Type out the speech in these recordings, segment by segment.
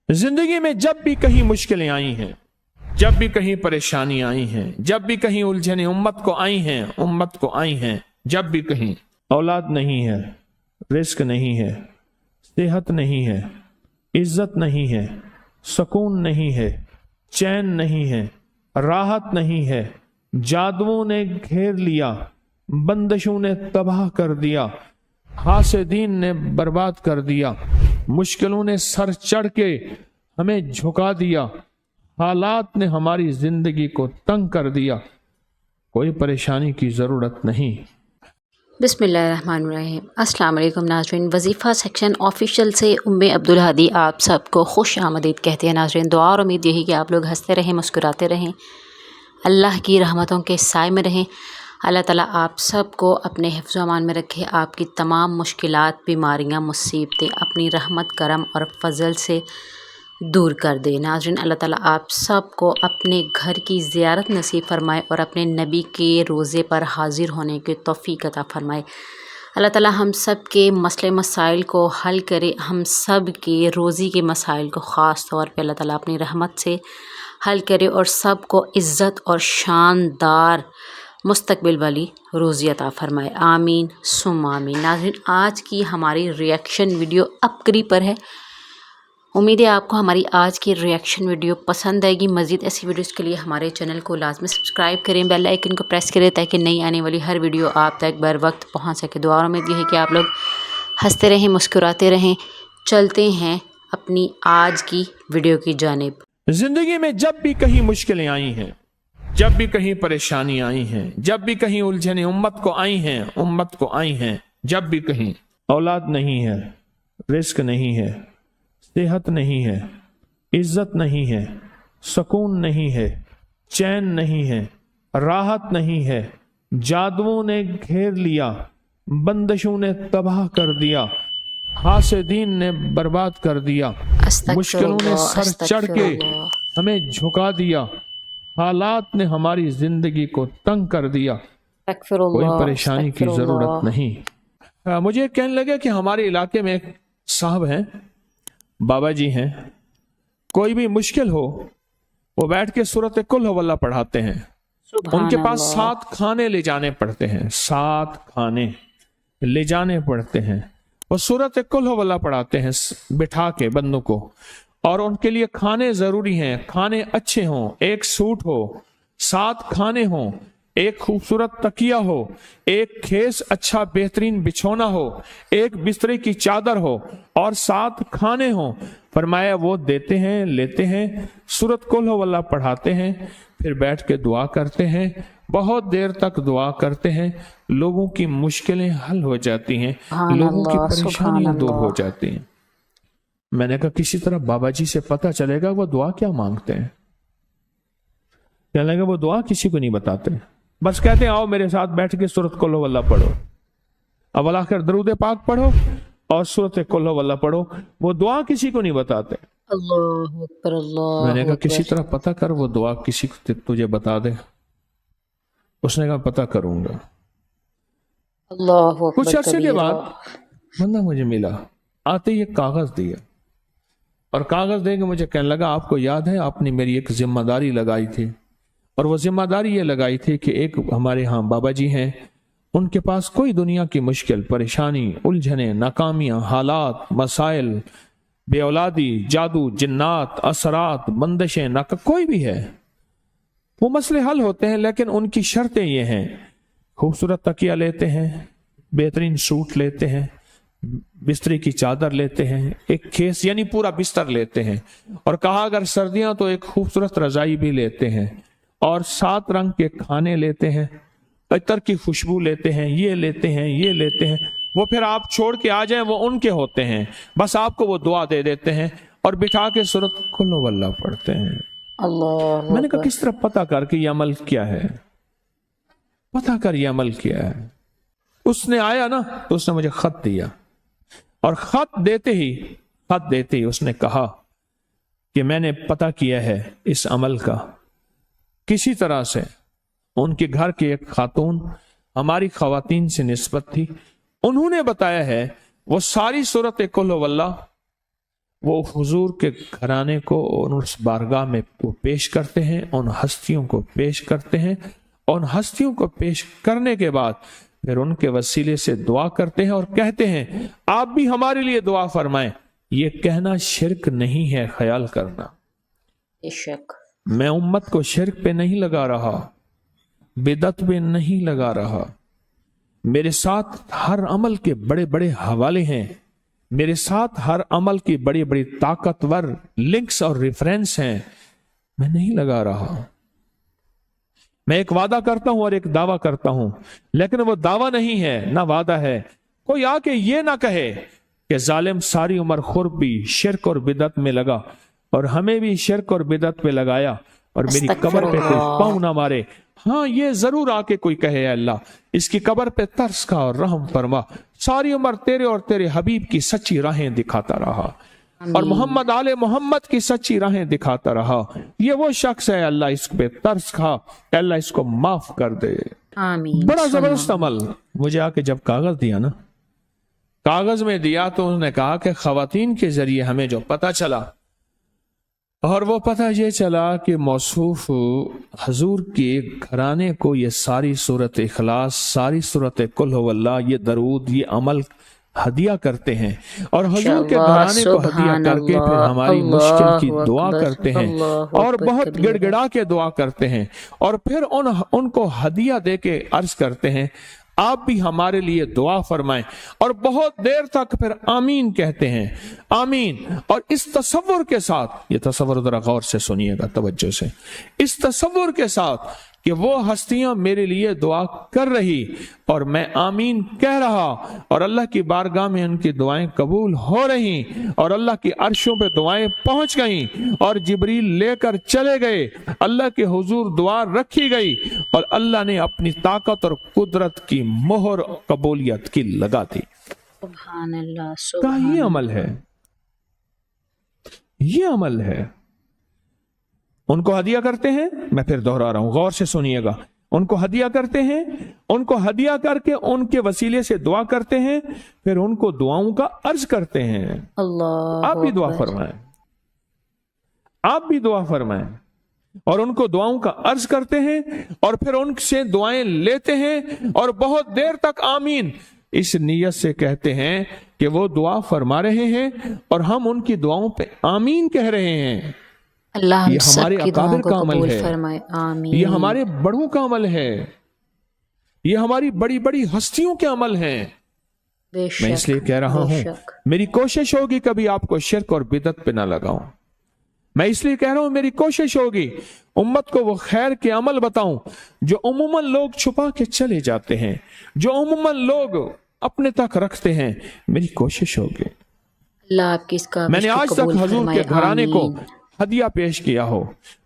जिंदगी में जब भी कहीं मुश्किलें आई हैं, जब भी कहीं परेशानी आई हैं, जब भी कहीं उलझने उम्मत को आई हैं, जब भी कहीं औलाद नहीं है, रिस्क नहीं है, सेहत नहीं है, इज्जत नहीं है, सुकून नहीं है, चैन नहीं है, राहत नहीं है, जादुओं ने घेर लिया, बंदिशों ने तबाह कर दिया, हासिदीन ने बर्बाद कर दिया, मुश्किलों ने सर चढ़ के हमें झुका दिया, हालात ने हमारी जिंदगी को तंग कर दिया, कोई परेशानी की ज़रूरत नहीं। बिस्मिल्लाहिर्रहमानिर्रहीम। अस्सलाम वालेकुम नाज़रीन, वजीफ़ा सेक्शन ऑफिशियल से उम्मे अब्दुल हादी आप सबको खुश आमदीद कहते हैं। नाज़रीन, दुआ और उम्मीद यही कि आप लोग हंसते रहें, मुस्कुराते रहें, अल्लाह की रहमतों के साए में रहें। अल्लाह ताला आप सबको अपने हिफ्ज़ व अमान में रखे, आपकी तमाम मुश्किलात, बीमारियां, मुसीबतें अपनी रहमत, करम और फजल से दूर कर दे। नाज़रीन, अल्लाह ताला आप सबको अपने घर की ज़ियारत नसीब फरमाए और अपने नबी के रोज़े पर हाज़िर होने की तौफ़ीक़ अता फरमाए। अल्लाह ताला हम सब के मसले मसाइल को हल करे, हम सब के रोज़ी के मसाइल को ख़ास तौर पे अल्लाह ताला अपनी रहमत से हल करे और सबको इज़्ज़त और शानदार मुस्तकबिल वाली रोज़ी अता फरमाए। आमीन सुम आमीन। नाज़रीन, आज की हमारी रिएक्शन वीडियो अब करीब पर है। उम्मीद है आपको हमारी आज की रिएक्शन वीडियो पसंद आएगी। मज़ीद ऐसी वीडियोज़ के लिए हमारे चैनल को लाजमी सब्सक्राइब करें, बेल आइकन को प्रेस करें ताकि नई आने वाली हर वीडियो आप तक बर वक्त पहुँच सके। दुआ और उम्मीद है कि आप लोग हंसते रहें, मुस्कुराते रहें। चलते हैं अपनी आज की वीडियो की जानिब। जिंदगी में जब भी कहीं मुश्किलें आई हैं, जब भी कहीं परेशानी आई हैं, जब भी कहीं उलझने उम्मत को आई हैं, जब भी कहीं औलाद नहीं है, रिस्क नहीं है, सेहत नहीं है, इज्जत नहीं है, सुकून नहीं है, चैन नहीं है, राहत नहीं है, जादुओं ने घेर लिया, बंदिशों ने तबाह कर दिया, हासिदीन ने बर्बाद कर दिया, मुश्किलों ने सर चढ़ के हमें झुका दिया, हालात ने हमारी जिंदगी को तंग कर दिया, कोई परेशानी की जरूरत नहीं। मुझे कहने लगे कि हमारे इलाके में एक साहब हैं, बाबा जी हैं, कोई भी मुश्किल हो वो बैठ के सूरत कुल हुवल्लाह पढ़ाते हैं। उनके पास 7 खाने ले जाने पड़ते हैं, 7 खाने ले जाने पड़ते हैं। वो सूरत कुल हुवल्लाह पढ़ाते हैं बिठा के बंदों को, और उनके लिए खाने जरूरी हैं। खाने अच्छे हों, एक सूट हो, 7 खाने हों, एक खूबसूरत तकिया हो, एक खेस अच्छा बेहतरीन बिछौना हो, एक बिस्तरे की चादर हो और 7 खाने हों। फरमाया वो देते हैं, लेते हैं, सूरत कुल हुवल्लाह पढ़ाते हैं, फिर बैठ के दुआ करते हैं, बहुत देर तक दुआ करते हैं, लोगों की मुश्किलें हल हो जाती हैं, लोगों की परेशानियां दूर हो जाती हैं। मैंने कहा किसी तरह बाबा जी से पता चलेगा वो दुआ क्या मांगते हैं। कहने लगा वो दुआ किसी को नहीं बताते, बस कहते हैं आओ मेरे साथ बैठ के सूरत कुल हुवल्लाह पढ़ो, अव्वल आखिर दरूद पाक पढ़ो और सूरत कुल हुवल्लाह पढ़ो। वो दुआ किसी को नहीं बताते। अल्लाहु अकबर, अल्लाहु मैंने कहा अकबर। किसी तरह पता कर वो दुआ किसी को तुझे बता दे। उसने कहा पता करूंगा। अल्लाहु अकबर कुछ अरसे के कबीरा। बाद बंदा मुझे मिला, आते ही एक कागज दिया और कागज दे के मुझे कहने लगा आपको याद है आपने मेरी एक जिम्मेदारी लगाई थी, और वो जिम्मेदारी ये लगाई थी कि एक हमारे यहाँ बाबा जी हैं, उनके पास कोई दुनिया की मुश्किल, परेशानी, उलझने, नाकामियां, हालात, मसाइल, बे औलादी, जादू, जिन्नात, असरात, बंदिशें, कोई भी है, वो मसले हल होते हैं। लेकिन उनकी शर्तें ये हैं, खूबसूरत तकिया लेते हैं, बेहतरीन सूट लेते हैं, बिस्तरे की चादर लेते हैं, एक खेस यानी पूरा बिस्तर लेते हैं, और कहा अगर सर्दियां तो एक खूबसूरत रजाई भी लेते हैं, और 7 रंग के खाने लेते हैं, अतर की खुशबू लेते हैं, ये लेते हैं, ये लेते हैं। वो फिर आप छोड़ के आ जाएं वो उनके होते हैं, बस आपको वो दुआ दे देते हैं और बिठा के सूरत कुल हुवल्लाह पढ़ते हैं। अल्लाहु मैंने कहा अकबर। किस तरह पता कर कि ये अमल क्या है, पता कर ये अमल क्या है। उसने आया ना तो उसने मुझे खत दिया, और खत देते ही उसने कहा कि मैंने पता किया है इस अमल का, किसी तरह से उनके घर के एक खातून हमारी खवातीन से निस्बत थी, उन्होंने बताया है वो सारी सूरत कुल हुवल्लाह वो हुजूर के घराने को उस बारगाह में वो पेश करते हैं, उन हस्तियों को पेश करते हैं, उन हस्तियों को पेश करने के बाद फिर उनके वसीले से दुआ करते हैं और कहते हैं आप भी हमारे लिए दुआ फरमाएं। ये कहना शिरक नहीं है, ख्याल करना। बेशक। मैं उम्मत को शिरक पे नहीं लगा रहा, बिदत पे नहीं लगा रहा। मेरे साथ हर अमल के बड़े बड़े हवाले हैं, मेरे साथ हर अमल की बड़ी बड़ी ताकतवर लिंक्स और रेफरेंस हैं। मैं नहीं लगा रहा। मैं एक वादा करता हूं और एक दावा करता हूं, लेकिन वो दावा नहीं है ना वादा है। कोई आके ये ना कहे कि जालिम सारी उम्र खुर्ब भी शिरक और बिदत में लगा और हमें भी शिरक और बिदत पे लगाया और मेरी कब्र पे कोई पाँव ना मारे। हाँ, ये जरूर आके कोई कहे अल्लाह इसकी कब्र पे तरस खा और रहम फरमा, सारी उम्र तेरे और तेरे हबीब की सच्ची राहें दिखाता रहा और मोहम्मद आले मोहम्मद की सच्ची राहें दिखाता रहा। ये वो शख्स है, अल्लाह इस पे तरस खा, अल्लाह इसको माफ कर दे। आमीन। बड़ा जबरदस्त अमल। मुझे आके जब कागज दिया ना, कागज में दिया तो उन्होंने कहा कि खवातीन के जरिए हमें जो पता चला, और वो पता ये चला कि मौसूफ हजूर के घराने को ये सारी सूरत इखलास, सारी सूरत कुल हुवल्लाह, ये दरूद, ये अमल हदिया करते हैं और हजूर के घराने को हदिया करके फिर हमारी मुश्किल की दुआ करते हैं और बहुत गिड़गिड़ा के दुआ करते हैं और फिर उनको हदिया दे के अर्ज करते हैं आप भी हमारे लिए दुआ फरमाएं, और बहुत देर तक फिर आमीन कहते हैं, आमीन। और इस तसव्वुर के साथ, ये तसव्वुर जरा गौर से सुनिएगा तवज्जो से, इस तसव्वुर के साथ कि वो हस्तियां मेरे लिए दुआ कर रही और मैं आमीन कह रहा और अल्लाह की बारगाह में उनकी दुआएं कबूल हो रही और अल्लाह की अर्शों पे दुआएं पहुंच गईं और जिब्रील लेकर चले गए, अल्लाह के हुजूर दुआ रखी गई और अल्लाह ने अपनी ताकत और कुदरत की मोहर कबूलियत की लगा दी। सुभान अल्लाह, का ये अमल है, ये अमल है। उनको हदिया करते हैं, मैं फिर दोहरा रहा हूं, गौर से सुनिएगा, उनको हदिया करते हैं, उनको हदिया करके उनके वसीले से दुआ करते हैं, फिर उनको दुआओं का अर्ज करते हैं। अल्लाह, आप भी दुआ फरमाएं, आप भी दुआ फरमाएं और उनको दुआओं का अर्ज करते हैं और फिर उनसे दुआएं लेते हैं और बहुत देर तक आमीन इस नियत से कहते हैं कि वो दुआ फरमा रहे हैं और हम उनकी दुआओं पे आमीन कह रहे हैं। अल्लाह ये हमारे अकाबिर का अमल है, आमीन। ये हमारे बड़ों का अमल है, ये हमारी बड़ी बड़ी हस्तियों के अमल हैं। मैं इसलिए कह रहा हूं, मेरी कोशिश होगी कभी आपको शिरक और बिदत पे ना लगाऊं। मैं इसलिए कह रहा हूं, मेरी कोशिश होगी उम्मत को वो खैर के अमल बताऊं जो उम्मन लोग छुपा के चले जाते हैं, जो उम्मन लोग अपने तक रखते हैं। मेरी कोशिश होगी। अल्लाह आपकी इसका मैंने आज तक हजूर के घराने को हदिया पेश किया हो,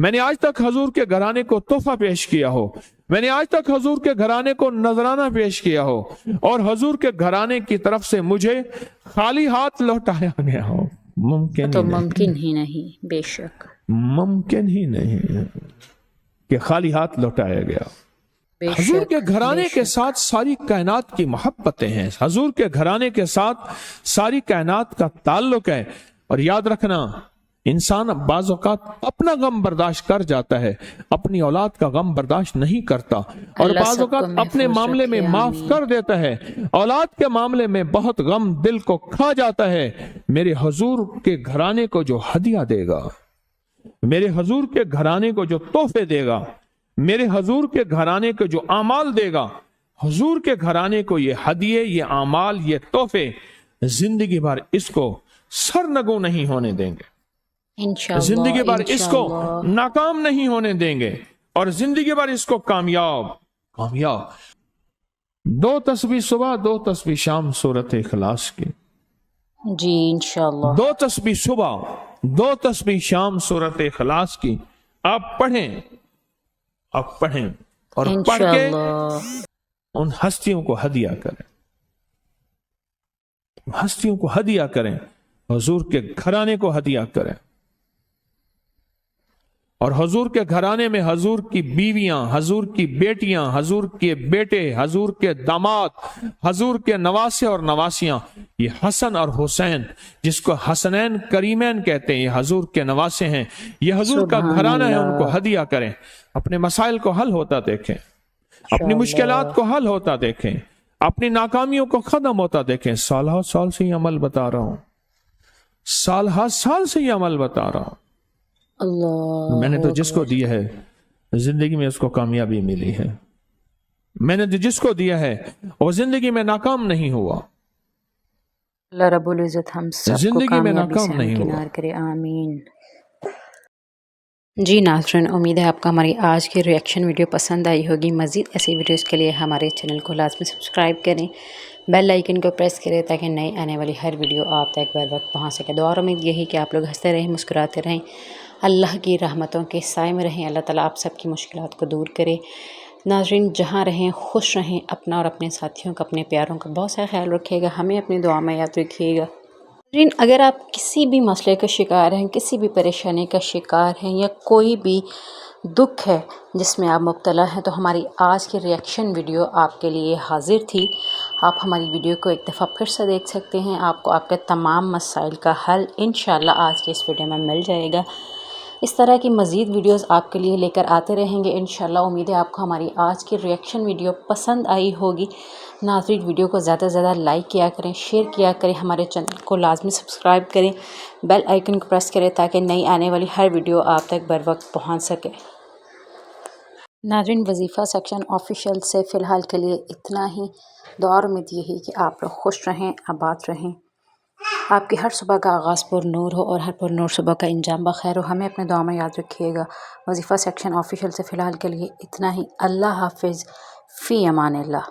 मैंने आज तक हजूर के घराने को तोहफा पेश किया हो, मैंने आज तक हजूर के घराने को नजराना पेश किया हो और हजूर के घराने की तरफ से मुझे खाली हाथ लौटाया गया हो, मुमकिन तो मुमकिन ही नहीं, बेशक मुमकिन ही नहीं कि खाली हाथ लौटाया गया। हजूर के घराने के साथ सारी कायनात की मोहब्बतें हैं, हजूर के घराने के साथ सारी कायनात का ताल्लुक है। और याद रखना, इंसान बाज़ औक़ात अपना गम बर्दाश्त कर जाता है, अपनी औलाद का गम बर्दाश्त नहीं करता और बाज़ औक़ात अपने मामले में माफ कर देता है, औलाद के मामले में बहुत गम दिल को खा जाता है। मेरे हुजूर के घराने को जो हदिया देगा, मेरे हुजूर के घराने को जो तोहफे देगा, मेरे हुजूर के घराने को जो आमाल देगा, हुजूर के घराने को ये हदिये, ये आमाल, ये तोहफे जिंदगी भर इसको सरनगू नहीं होने देंगे, जिंदगी भर इसको नाकाम नहीं होने देंगे और जिंदगी भर इसको कामयाब। 2 तस्बीह सुबह, 2 तस्बीह शाम सूरत इखलास की जी इंशाअल्लाह। 2 तस्बीह सुबह, 2 तस्बीह शाम सूरत इखलास की आप पढ़ें, आप पढ़ें और पढ़ के उन हस्तियों को हदिया करें, हस्तियों को हदिया करें, हुजूर के घराने को हदिया करें। اور حضور کے گھرانے میں حضور کی بیویاں، حضور کی بیٹیاں، حضور کے بیٹے، حضور کے داماد، حضور کے نواسے اور نواسیاں، یہ حسن اور حسین جس کو حسنین کریمین کہتے ہیں، یہ حضور کے نواسے ہیں، یہ حضور کا گھرانہ ہے، ان کو ہدیہ کریں، اپنے مسائل کو حل ہوتا دیکھیں، اپنی مشکلات کو حل ہوتا دیکھیں، اپنی ناکامیوں کو ختم ہوتا دیکھیں۔ سال ہر سال سے یہ عمل بتا رہا ہوں، سال ہر سال سے یہ عمل بتا رہا ہوں۔ اللہ میں نے تو جس کو دیا ہے زندگی میں اس کو کامیابی ملی ہے، میں نے تو جس کو دیا ہے وہ زندگی میں ناکام نہیں ہوا، اللہ رب العزت ہم سب کو زندگی میں کامیابی سے ناکام نہیں ہوا۔ ہمکنار کرے، آمین۔ جی ناظرین، امید ہے آپ کو ہماری آج کی ریئیکشن ویڈیو پسند آئی ہوگی۔ مزید ایسی ویڈیوز کے لیے ہمارے چینل کو لازمی سبسکرائب کریں، بیل آئیکن کو پریس کریں تاکہ نئی آنے والی ہر ویڈیو آپ تک بر وقت پہنچ سکے۔ دعا اور امید یہی کہ آپ لوگ ہنستے رہیں، مسکراتے رہیں، اللہ کی رحمتوں کے سائے میں رہیں، اللہ تعالیٰ آپ سب کی مشکلات کو دور کرے۔ ناظرین جہاں رہیں خوش رہیں، اپنا اور اپنے ساتھیوں کا، اپنے پیاروں کا بہت سا خیال رکھیے گا، ہمیں اپنی دعا میں یاد رکھیے گا۔ ناظرین اگر آپ کسی بھی مسئلے کا شکار ہیں، کسی بھی پریشانی کا شکار ہیں، یا کوئی بھی دکھ ہے جس میں آپ مبتلا ہیں، تو ہماری آج کی ریئیکشن ویڈیو آپ کے لیے حاضر تھی۔ آپ ہماری ویڈیو کو ایک دفعہ پھر سے دیکھ سکتے ہیں، آپ کو آپ کے تمام مسائل کا حل انشاءاللہ آج کی اس ویڈیو میں مل جائے گا۔ اس طرح کی مزید ویڈیوز آپ کے لیے لے کر آتے رہیں گے انشاءاللہ۔ امید ہے آپ کو ہماری آج کی ریئیکشن ویڈیو پسند آئی ہوگی۔ ناظرین ویڈیو کو زیادہ سے زیادہ لائک کیا کریں، شیئر کیا کریں، ہمارے چینل کو لازمی سبسکرائب کریں، بیل آئیکن کو پریس کریں تاکہ نئی آنے والی ہر ویڈیو آپ تک بر وقت پہنچ سکے۔ ناظرین وظیفہ سیکشن آفیشیل سے فی الحال کے لیے اتنا ہی۔ دعا اور امید یہی کہ آپ لوگ خوش رہیں، آباد رہیں، آپ کی ہر صبح کا آغاز پر نور ہو اور ہر پر نور صبح کا انجام بخیر ہو۔ ہمیں اپنے دعا میں یاد رکھیے گا۔ وظیفہ سیکشن آفیشیل سے فی الحال کے لیے اتنا ہی۔ اللہ حافظ، فی امان اللہ۔